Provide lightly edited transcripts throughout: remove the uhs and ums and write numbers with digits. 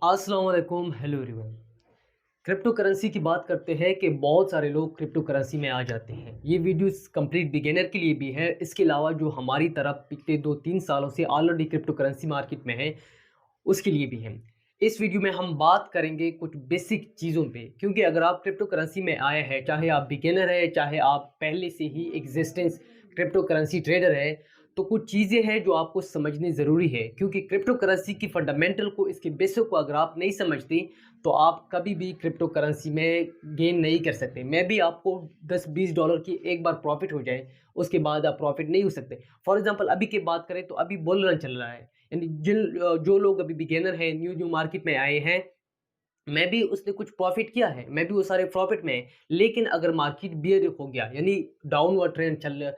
अस्सलाम वालेकुम, hello everyone. Crypto currency की बात करते हैं कि बहुत सारे लोग क्रिप्टो करेंसी में आ जाते हैं। ये वीडियोस कंप्लीट बिगिनर के लिए भी है। इसके अलावा जो हमारी तरफ पिछले 2-3 सालों से ऑलरेडी क्रिप्टो करेंसी मार्केट में है, उसके लिए भी है। इस वीडियो में हम बात करेंगे कुछ बेसिक चीज़ों पे, क्योंकि अगर आप क्रिप्टो करेंसी में आए हैं, चाहे आप बिगिनर हैं, चाहे आप पहले से ही एग्जिस्टेंस क्रिप्टो करेंसी ट्रेडर है, तो कुछ चीज़ें हैं जो आपको समझनी ज़रूरी है, क्योंकि क्रिप्टो करेंसी की फंडामेंटल को, इसके बेसिक को अगर आप नहीं समझते तो आप कभी भी क्रिप्टो करेंसी में गेन नहीं कर सकते। मैं भी आपको 10-20 डॉलर की एक बार प्रॉफिट हो जाए, उसके बाद आप प्रॉफिट नहीं हो सकते। फॉर एग्जांपल अभी की बात करें तो अभी बुल रन चल रहा है, यानी जो लोग अभी बिगिनर हैं, न्यू मार्केट में आए हैं, मैं भी उसने कुछ प्रॉफ़िट किया है, मैं भी वो सारे प्रॉफ़िट में है। लेकिन अगर मार्केट बियर हो गया, यानी डाउनवर्ड ट्रेंड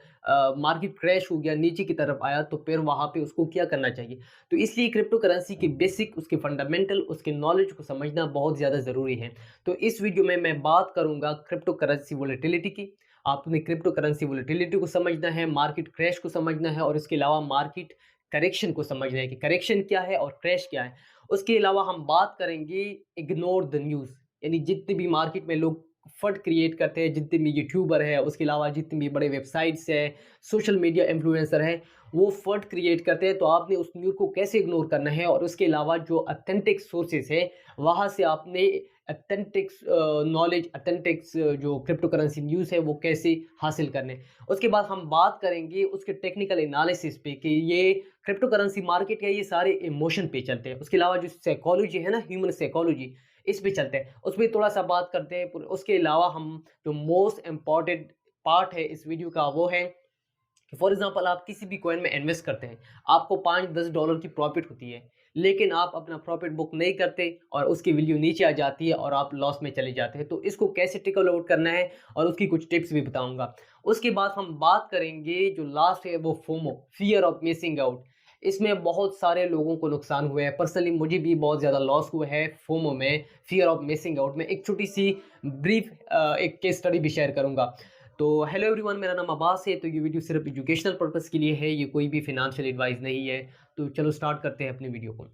मार्केट क्रैश हो गया, नीचे की तरफ आया, तो फिर वहाँ पे उसको क्या करना चाहिए? तो इसलिए क्रिप्टो करेंसी के बेसिक, उसके फंडामेंटल, उसके नॉलेज को समझना बहुत ज़्यादा ज़रूरी है। तो इस वीडियो में मैं बात करूँगा क्रिप्टो करेंसी वोलेटिलिटी की। आपने क्रिप्टो करेंसी वोलेटिलिटी को समझना है, मार्केट क्रैश को समझना है और इसके अलावा मार्केट करेक्शन को समझना है कि करेक्शन क्या है और क्रैश क्या है। उसके अलावा हम बात करेंगे इग्नोर द न्यूज़, यानी जितने भी मार्केट में लोग फट क्रिएट करते हैं, जितने भी यूट्यूबर है, उसके अलावा जितने भी बड़े वेबसाइट्स हैं, सोशल मीडिया इन्फ्लुएंसर हैं, वो फट क्रिएट करते हैं, तो आपने उस न्यूज़ को कैसे इग्नोर करना है और उसके अलावा जो ऑथेंटिक सोर्सेज है, वहाँ से आपने ऑथेंटिक नॉलेज, ऑथेंटिक जो क्रिप्टो करेंसी न्यूज़ है, वो कैसे हासिल करने। उसके बाद हम बात करेंगे उसके टेक्निकल एनालिसिस पे कि ये क्रिप्टो करेंसी मार्केट है, ये सारे इमोशन पे चलते हैं। उसके अलावा जो साइकोलॉजी है ना, ह्यूमन साइकोलॉजी, इस पे चलते हैं। उसपे थोड़ा-सा बात करते हैं। उसके अलावा हम जो मोस्ट इम्पोर्टेंट पार्ट है इस वीडियो का, वो है कि फॉर एग्ज़ाम्पल आप किसी भी कॉइन में इन्वेस्ट करते हैं, आपको 5-10 डॉलर की प्रॉफ़िट होती है, लेकिन आप अपना प्रॉफ़िट बुक नहीं करते और उसकी वैल्यू नीचे आ जाती है और आप लॉस में चले जाते हैं। तो इसको कैसे टिकल आउट करना है और उसकी कुछ टिप्स भी बताऊँगा। उसके बाद हम बात करेंगे, जो लास्ट है वो FOMO, fear of missing out. इसमें बहुत सारे लोगों को नुकसान हुए हैं। पर्सनली मुझे भी बहुत ज़्यादा लॉस हुआ है फोमो में, फ़ियर ऑफ मिसिंग आउट में। एक छोटी-सी ब्रीफ़ एक केस स्टडी भी शेयर करूँगा। तो हेलो एवरीवन, मेरा नाम अब्बास है। तो ये वीडियो सिर्फ एजुकेशनल पर्पस के लिए है, ये कोई भी फिनेंशियल एडवाइस नहीं है। तो चलो स्टार्ट करते हैं अपनी वीडियो को।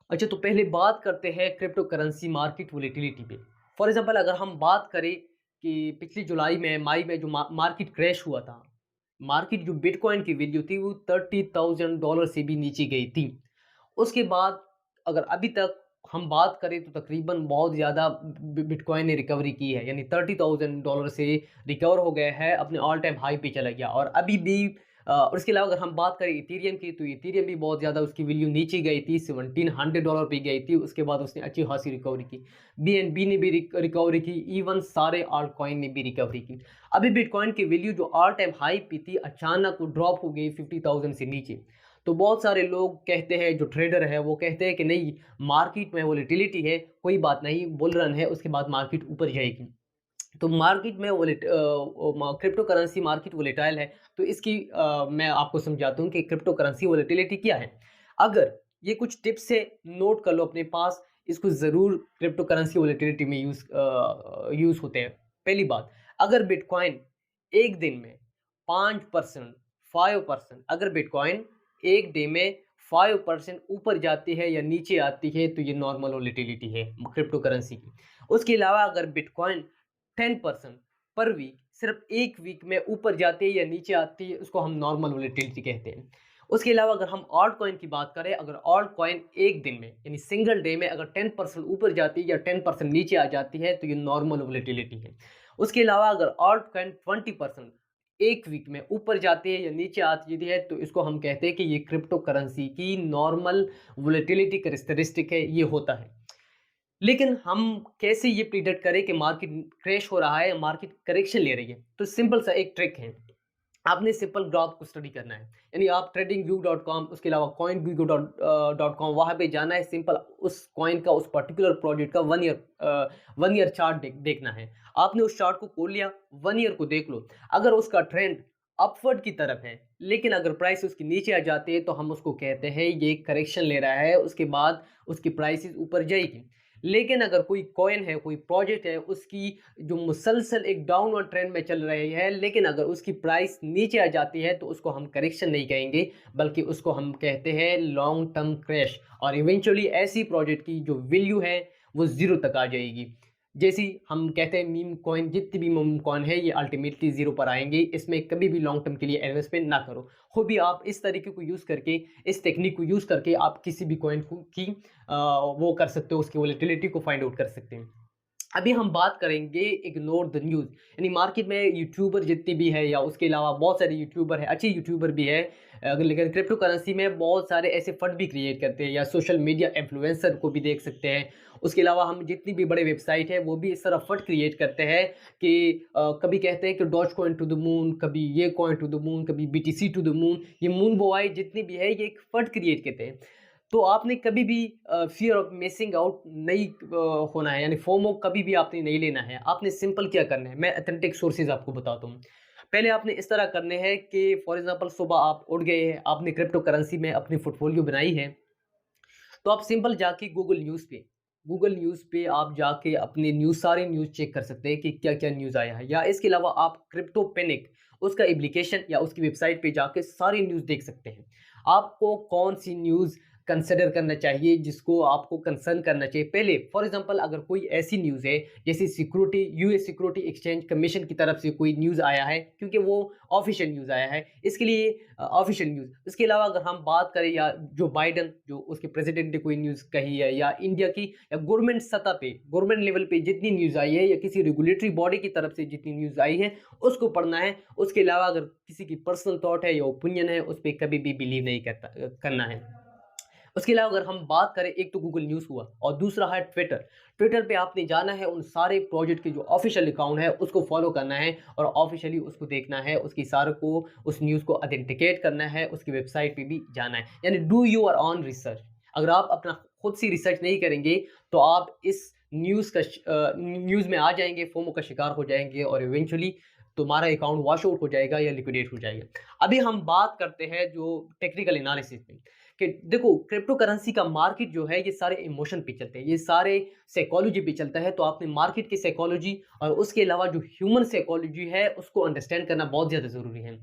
अच्छा, तो पहले बात करते हैं क्रिप्टो करेंसी मार्केट वोलेटिलिटी पे। फॉर एग्जांपल अगर हम बात करें कि पिछली जुलाई में, मई में जो मार्केट क्रैश हुआ था, मार्केट जो बिटकॉइन की वैल्यू थी वो $30,000 से भी नीचे गई थी। उसके बाद अगर अभी तक हम बात करें तो तकरीबन बहुत ज़्यादा बिटकॉइन ने रिकवरी की है, यानी $30,000 से रिकवर हो गया है, अपने ऑल टाइम हाई पे चला गया। और अभी भी और इसके अलावा अगर हम बात करें इथेरियम की, तो इथेरियम भी बहुत ज़्यादा उसकी वैल्यू नीचे गई थी, $1700 पे गई थी। उसके बाद उसने अच्छी खासी रिकवरी की। बीएनबी ने भी रिकवरी की, इवन सारे आल्ट कॉइन ने भी रिकवरी की। अभी बिटकॉइन की वैल्यू जो ऑल टाइम हाई पे थी, अचानक वो ड्रॉप हो गई 50,000 से नीचे। तो बहुत सारे लोग कहते हैं, जो ट्रेडर है वो कहते हैं कि नहीं, मार्केट में वोलेटिलिटी है, कोई बात नहीं, बुल रन है, उसके बाद मार्केट ऊपर जाएगी। तो मार्केट में क्रिप्टो करेंसी मार्केट वोलेटाइल है। तो इसकी मैं आपको समझाता हूँ कि क्रिप्टो करेंसी वोलेटिलिटी क्या है। अगर ये कुछ टिप्स है, नोट कर लो अपने पास, इसको ज़रूर क्रिप्टो करेंसी वोलेटिलिटी में यूज़ होते हैं। पहली बात, अगर बिटकॉइन एक दिन में 5%, 5%, अगर बिटकॉइन एक डे में 5% ऊपर जाती है या नीचे आती है, तो ये नॉर्मल वोलेटिलिटी है क्रिप्टो करेंसी की। उसके अलावा अगर बिटकॉइन 10% पर वीक, सिर्फ एक वीक में ऊपर जाती है या नीचे आती है, उसको हम नॉर्मल वोलेटिलिटी कहते हैं। उसके अलावा अगर हम ऑल्ट कॉइन की बात करें, अगर ऑल्ट कॉइन एक दिन में, यानी सिंगल डे में, अगर 10% ऊपर जाती है या 10% नीचे आ जाती है, तो ये नॉर्मल वोलेटिलिटी है। उसके अलावा अगर ऑल्ट कॉइन 20% एक वीक में ऊपर जाती है या नीचे आती है, तो इसको हम कहते हैं कि ये क्रिप्टो करेंसी की नॉर्मल वोलेटिलिटी कैरेक्टरिस्टिक है, ये होता है। लेकिन हम कैसे ये प्रिडिक्ट करें कि मार्केट क्रैश हो रहा है, मार्केट करेक्शन ले रही है? तो सिंपल सा एक ट्रिक है। आपने सिंपल ग्राफ को स्टडी करना है। यानी आप ट्रेडिंगव्यू.com, उसके अलावा coingeeko.com, वहाँ पे जाना है। सिंपल उस कॉइन का, उस पर्टिकुलर प्रोजेक्ट का 1 ईयर चार्ट देखना है। आपने उस चार्ट को खोल लिया, 1 ईयर को देख लो। अगर उसका ट्रेंड अपवर्ड की तरफ है, लेकिन अगर प्राइस उसके नीचे आ जाती है, तो हम उसको कहते हैं ये करेक्शन ले रहा है, उसके बाद उसकी प्राइसेस ऊपर जाएगी। लेकिन अगर कोई कॉइन है, कोई प्रोजेक्ट है, उसकी जो मुसलसल एक डाउनवर्ड ट्रेंड में चल रही है, लेकिन अगर उसकी प्राइस नीचे आ जाती है तो उसको हम करेक्शन नहीं कहेंगे, बल्कि उसको हम कहते हैं लॉन्ग टर्म क्रैश। और इवेंचुअली ऐसी प्रोजेक्ट की जो वैल्यू है वो ज़ीरो तक आ जाएगी। जैसी हम कहते हैं मीम कॉइन, जितनी भी मीम कॉइन है ये अल्टीमेटली ज़ीरो पर आएंगे। इसमें कभी भी लॉन्ग टर्म के लिए इन्वेस्टमेंट ना करो। खुद भी आप इस तरीके को यूज़ करके, इस टेक्निक को यूज़ करके आप किसी भी कॉइन की वो कर सकते हो, उसकी वोलेटिलिटी को फाइंड आउट कर सकते हैं। अभी हम बात करेंगे इग्नोर द न्यूज़, यानी मार्केट में यूट्यूबर जितनी भी है या उसके अलावा बहुत सारे यूट्यूबर है, अच्छे यूट्यूबर भी है, अगर लेकिन क्रिप्टो करेंसी में बहुत सारे ऐसे फंड भी क्रिएट करते हैं, या सोशल मीडिया इन्फ्लुएंसर को भी देख सकते हैं। उसके अलावा हम जितनी भी बड़े वेबसाइट है वो भी इस तरह फंड क्रिएट करते हैं कि कभी कहते हैं कि Dogecoin to the moon, कभी ये कॉइन टू द मून, कभी बीटीसी टू द मून। ये मून बोआई जितनी भी है ये एक फंड क्रिएट करते हैं। तो आपने कभी भी फ़ियर ऑफ मिसिंग आउट नहीं होना है, यानी फोमो कभी भी आपने नहीं लेना है। आपने सिंपल क्या करना है, मैं ऑथेंटिक सोर्सेज़ आपको बताता हूँ। पहले आपने इस तरह करने हैं कि फॉर एग्ज़ाम्पल सुबह आप उठ गए हैं, आपने क्रिप्टो करेंसी में अपनी पोर्टफोलियो बनाई है, तो आप सिंपल जाके गूगल न्यूज़ पे आप जाके अपनी न्यूज़, सारी न्यूज़ चेक कर सकते हैं कि क्या-क्या न्यूज़ आया है। या इसके अलावा आप क्रिप्टो पैनिक उसका एप्लीकेशन या उसकी वेबसाइट पे जाके सारी न्यूज़ देख सकते हैं। आपको कौन-सी न्यूज़ कंसिडर करना चाहिए, जिसको आपको कंसर्न करना चाहिए। पहले फॉर एग्ज़ाम्पल अगर कोई ऐसी न्यूज़ है जैसे यूएस सिक्योरिटी एक्सचेंज कमीशन की तरफ से कोई न्यूज़ आया है, क्योंकि वो ऑफ़िशियल न्यूज़ आया है, इसके लिए ऑफ़िशियल न्यूज़। इसके अलावा अगर हम बात करें या जो बाइडेन जो उसके प्रेसिडेंट ने कोई न्यूज़ कही है, या इंडिया की या गवर्नमेंट सतह पे, गवर्नमेंट लेवल पे जितनी न्यूज़ आई है, या किसी रेगुलेटरी बॉडी की तरफ से जितनी न्यूज़ आई है, उसको पढ़ना है। उसके अलावा अगर किसी की पर्सनल थॉट है या ओपिनियन है, उस पे कभी भी बिलीव नहीं करना है। उसके अलावा अगर हम बात करें, एक तो गूगल न्यूज़ हुआ और दूसरा है ट्विटर। ट्विटर पे आपने जाना है, उन सारे प्रोजेक्ट के जो ऑफ़िशियल अकाउंट है उसको फ़ॉलो करना है और ऑफ़िशियली उसको देखना है, उसकी सारे को उस न्यूज़ को ऑथेंटिकेट करना है, उसकी वेबसाइट पे भी जाना है। यानी डू योर ओन रिसर्च। अगर आप अपना खुद से रिसर्च नहीं करेंगे तो आप इस न्यूज़ में आ जाएँगे, फोमो का शिकार हो जाएँगे और इवेंचुअली तुम्हारा अकाउंट वॉश आउट हो जाएगा या लिक्विडेट हो जाएगा। अभी हम बात करते हैं जो टेक्निकल एनालिसिस में, कि देखो क्रिप्टो करेंसी का मार्केट जो है ये सारे इमोशन पे चलते हैं, ये सारे साइकोलॉजी पे चलता है। तो आपने मार्केट की साइकोलॉजी और उसके अलावा जो ह्यूमन साइकोलॉजी है उसको अंडरस्टैंड करना बहुत ज़्यादा ज़रूरी है।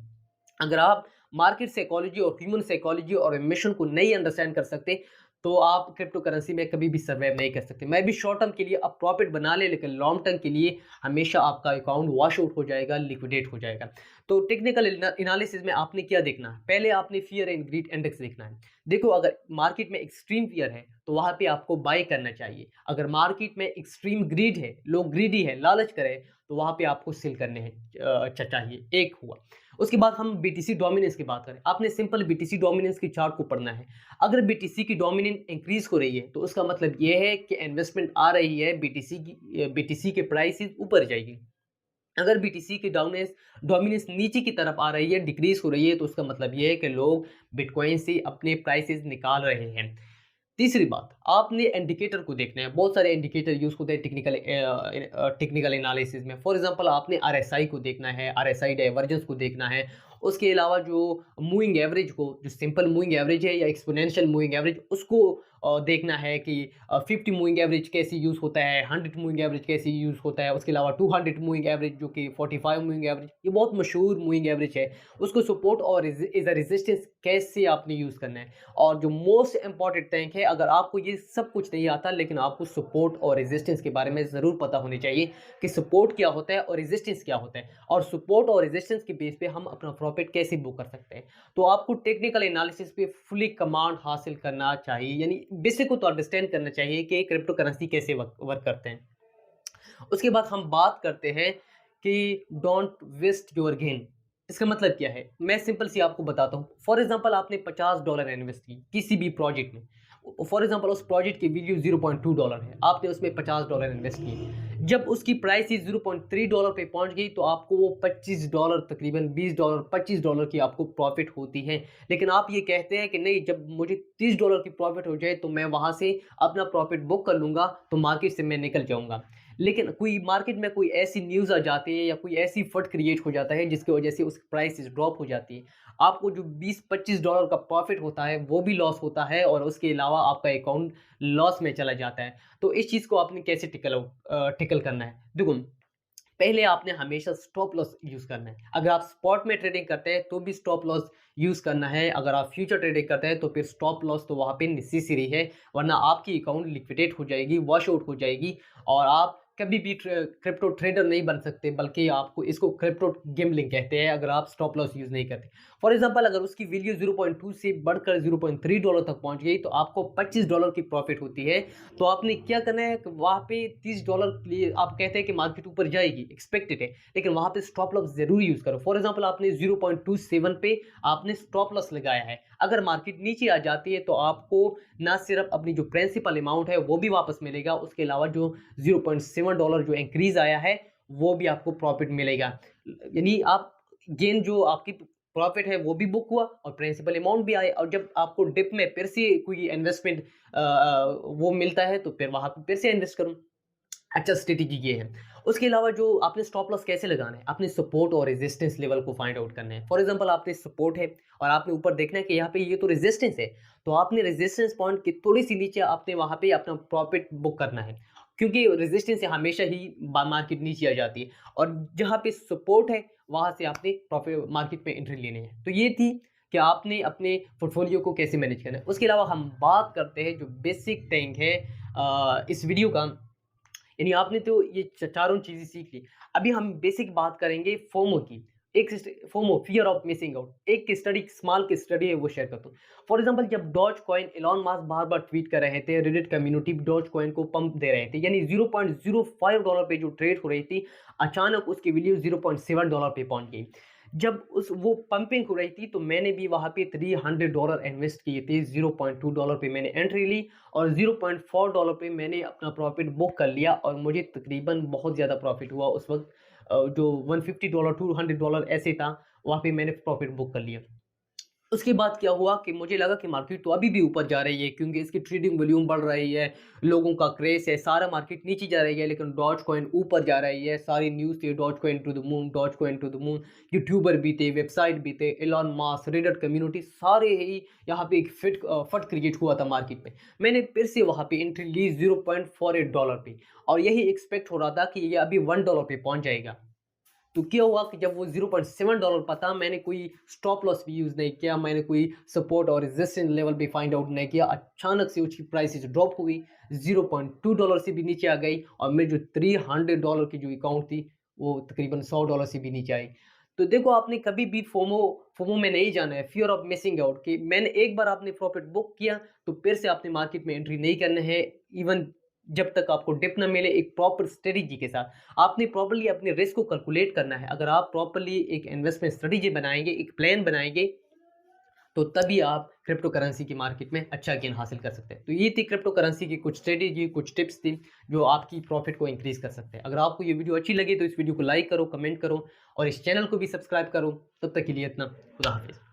अगर आप मार्केट साइकोलॉजी और ह्यूमन साइकोलॉजी और इमोशन को नहीं अंडरस्टैंड कर सकते तो आप क्रिप्टो करेंसी में कभी भी सर्वाइव नहीं कर सकते। मैं भी शॉर्ट टर्म के लिए अब प्रॉफिट बना ले, लेकिन लॉन्ग टर्म के लिए हमेशा आपका अकाउंट वॉश आउट हो जाएगा, लिक्विडेट हो जाएगा। तो टेक्निकल एनालिसिस में आपने क्या देखना है, पहले आपने फियर एंड ग्रीड इंडेक्स देखना है। देखो अगर मार्केट में एक्सट्रीम फियर है तो वहाँ पे आपको बाय करना चाहिए। अगर मार्केट में एक्सट्रीम ग्रीड है, लोग ग्रीडी है, लालच करे, तो वहाँ पे आपको सेल करने हैं चाहिए। एक हुआ। उसके बाद हम बीटीसी डोमिनेंस की बात करें, आपने सिंपल बीटीसी डोमिनेंस की चार्ट को पढ़ना है। अगर बीटीसी की डोमिनेंस इंक्रीज हो रही है तो उसका मतलब ये है कि इन्वेस्टमेंट आ रही है, बीटीसी के प्राइसेस ऊपर जाएगी। अगर बीटीसी की डोमिनेंस नीचे की तरफ आ रही है, डिक्रीज हो रही है, तो उसका मतलब ये है कि लोग बिटकॉइन से अपने प्राइसेस निकाल रहे हैं। तीसरी बात, आपने इंडिकेटर को देखना है। बहुत सारे इंडिकेटर यूज़ होते हैं टेक्निकल एनालिसिस में। फॉर एग्जांपल आपने आरएसआई को देखना है, आरएसआई डाइवर्जेंस को देखना है। उसके अलावा जो मूविंग एवरेज को, जो सिंपल मूविंग एवरेज है या एक्सपोनेंशियल मूविंग एवरेज, उसको देखना है कि 50 मूविंग एवरेज कैसे यूज़ होता है, 100 मूविंग एवरेज कैसे यूज़ होता है। उसके अलावा 200 मूविंग एवरेज, जो कि 45 मूविंग एवरेज, ये बहुत मशहूर मूविंग एवरेज है। उसको सपोर्ट और इज अ रेजिस्टेंस कैसे आपने यूज़ करना है। और जो मोस्ट इंपॉर्टेंट थिंग है, अगर आपको ये सब कुछ नहीं आता लेकिन आपको सपोर्ट और रेजिस्टेंस के बारे में ज़रूर पता होनी चाहिए कि सपोर्ट क्या होता है और रेजिस्टेंस क्या होता है, और सपोर्ट और रेजिस्टेंस के बेस पे हम अपना प्रॉफिट कैसे बुक कर सकते हैं। तो आपको टेक्निकल एनालिसिस पे फुली कमांड हासिल करना चाहिए, यानी बेसिक को तो अंडरस्टैंड करना चाहिए कि क्रिप्टो करेंसी कैसे वर्क करते हैं। उसके बाद हम बात करते हैं कि डोंट वेस्ट योर गेन। इसका मतलब क्या है, मैं सिंपल सी आपको बताता हूँ। फॉर एग्जांपल आपने $50 इन्वेस्ट की किसी भी प्रोजेक्ट में। फॉर एग्जांपल उस प्रोजेक्ट की वैल्यू $0.2 है, आपने उसमें $50 इन्वेस्ट किए। जब उसकी प्राइस ही $0.3 पे पहुंच गई तो आपको वो $25, तकरीबन $20, $25 की आपको प्रॉफिट होती है। लेकिन आप ये कहते हैं कि नहीं, जब मुझे $30 की प्रॉफिट हो जाए तो मैं वहाँ से अपना प्रॉफिट बुक कर लूँगा, तो मार्केट से मैं निकल जाऊँगा। लेकिन कोई मार्केट में कोई ऐसी न्यूज़ आ जाती है या कोई ऐसी फट क्रिएट हो जाता है जिसकी वजह से उसकी प्राइस ड्रॉप हो जाती है, आपको जो $20-25 का प्रॉफिट होता है वो भी लॉस होता है और उसके अलावा आपका अकाउंट लॉस में चला जाता है। तो इस चीज़ को आपने कैसे टैकल करना है? देखो, पहले आपने हमेशा स्टॉप लॉस यूज़ करना है। अगर आप स्पॉट में ट्रेडिंग करते हैं तो भी स्टॉप लॉस यूज़ करना है। अगर आप फ्यूचर ट्रेडिंग करते हैं तो फिर स्टॉप लॉस तो वहाँ पे नेसेसरी है, वरना आपकी अकाउंट लिक्विडेट हो जाएगी, वॉश आउट हो जाएगी और आप कभी भी क्रिप्टो ट्रेडर नहीं बन सकते, बल्कि आपको इसको क्रिप्टो गैम्बलिंग कहते हैं अगर आप स्टॉप लॉस यूज़ नहीं करते। फॉर एग्जांपल, अगर उसकी वैल्यू 0.2 से बढ़कर $0.3 तक पहुँच गई तो आपको $25 की प्रॉफिट होती है। तो आपने क्या करना है कि वहाँ पे $30 के लिए आप कहते हैं कि मार्केट ऊपर जाएगी, एक्सपेक्टेड है, लेकिन वहाँ पे स्टॉप लॉस ज़रूर यूज़ करो। फॉर एग्जांपल, आपने 0.27 पे आपने स्टॉप लॉस लगाया है। अगर मार्केट नीचे आ जाती है तो आपको ना सिर्फ अपनी जो प्रिंसिपल अमाउंट है वो भी वापस मिलेगा, उसके अलावा जो $0.7 जो इंक्रीज़ आया है वो भी आपको प्रॉफिट मिलेगा। यानी आप गेन जो आपकी प्रॉफिट है वो भी बुक हुआ और प्रिंसिपल अमाउंट भी आए, और जब आपको डिप में फिर से कोई इन्वेस्टमेंट वो मिलता है तो फिर वहाँ पे फिर से इन्वेस्ट करूँ। अच्छा, स्ट्रेटेजी ये है। उसके अलावा जो आपने स्टॉप लॉस कैसे लगाना है, आपने सपोर्ट और रेजिस्टेंस लेवल को फाइंड आउट करना है। फॉर एग्जांपल, आपने सपोर्ट है और आपने ऊपर देखना है कि यहाँ पे ये तो रेजिस्टेंस है, तो आपने रेजिस्टेंस पॉइंट के थोड़ी सी नीचे आपने वहाँ पे अपना प्रॉफिट बुक करना है, क्योंकि रेजिस्टेंस से हमेशा ही मार्केट नीचे आ जाती है, और जहाँ पे सपोर्ट है वहाँ से आपने प्रॉफिट मार्केट में एंट्री लेनी है। तो ये थी कि आपने अपने पोर्टफोलियो को कैसे मैनेज करना है। उसके अलावा हम बात करते हैं जो बेसिक थिंग है इस वीडियो का, यानी आपने तो ये चारों चीज़ें सीख ली। अभी हम बेसिक बात करेंगे फोमो की। एक FOMO, fear of missing out, एक स्टडी, स्मॉल की स्टडी है वो शेयर करता हूँ। फॉर एग्जांपल, जब डॉज कॉइन एलॉन मस्क बार बार ट्वीट कर रहे थे, रेडिट कम्युनिटी डॉज कॉइन को पंप दे रहे थे, यानी $0.05 पे जो ट्रेड हो रही थी, अचानक उसकी वैल्यू $0.7 पे पहुंच गई। जब उस वो पंपिंग हो रही थी तो मैंने भी वहाँ पे $300 इन्वेस्ट किए थे। $0.2 पे मैंने एंट्री ली और $0.4 पे मैंने अपना प्रॉफिट बुक कर लिया, और मुझे तकरीबन बहुत ज़्यादा प्रॉफिट हुआ उस वक्त। जो $150 $200 ऐसे था, वहाँ पे मैंने प्रॉफिट बुक कर लिया। उसके बाद क्या हुआ कि मुझे लगा कि मार्केट तो अभी भी ऊपर जा रही है, क्योंकि इसकी ट्रेडिंग वॉल्यूम बढ़ रही है, लोगों का क्रेज़ है, सारा मार्केट नीचे जा रही है, लेकिन डॉज कॉइन ऊपर जा रही है। सारी न्यूज़ थी, Dogecoin to the moon, Dogecoin to the moon. YouTuber भी थे, वेबसाइट भी थे, एलॉन मस्क, रेडिट कम्युनिटी, सारे ही यहाँ पे एक फट क्रिएट हुआ था मार्केट में। मैंने फिर से वहाँ पे एंट्री ली $0.48 पे, और यही एक्सपेक्ट हो रहा था कि ये अभी $1 पे पहुँच जाएगा। तो क्या हुआ कि जब वो $0.7 पर था, मैंने कोई स्टॉप लॉस भी यूज़ नहीं किया, मैंने कोई सपोर्ट और रेजिस्टेंस लेवल भी फाइंड आउट नहीं किया। अचानक से उसकी प्राइसेस ड्रॉप हो गई, $0.2 से भी नीचे आ गई, और मेरी जो $300 की जो अकाउंट थी वो तकरीबन $100 से भी नीचे आई। तो देखो, आपने कभी भी फोमो फोमो में नहीं जाना है, फियर ऑफ मिसिंग आउट, कि मैंने एक बार आपने प्रॉफिट बुक किया तो फिर से आपने मार्केट में एंट्री नहीं करना है, इवन जब तक आपको डिप ना मिले। एक प्रॉपर स्ट्रेटेजी के साथ आपने प्रॉपर्ली अपने रिस्क को कैलकुलेट करना है। अगर आप प्रॉपर्ली एक इन्वेस्टमेंट स्ट्रेटेजी बनाएंगे, एक प्लान बनाएंगे, तो तभी आप क्रिप्टो करेंसी की मार्केट में अच्छा गेन हासिल कर सकते हैं। तो ये थी क्रिप्टो करेंसी की कुछ स्ट्रेटेजी, कुछ टिप्स थी जो आपकी प्रॉफिट को इंक्रीज कर सकते हैं। अगर आपको ये वीडियो अच्छी लगी तो इस वीडियो को लाइक करो, कमेंट करो और इस चैनल को भी सब्सक्राइब करो। तब तक के लिए इतना, खुदा हाफिज़।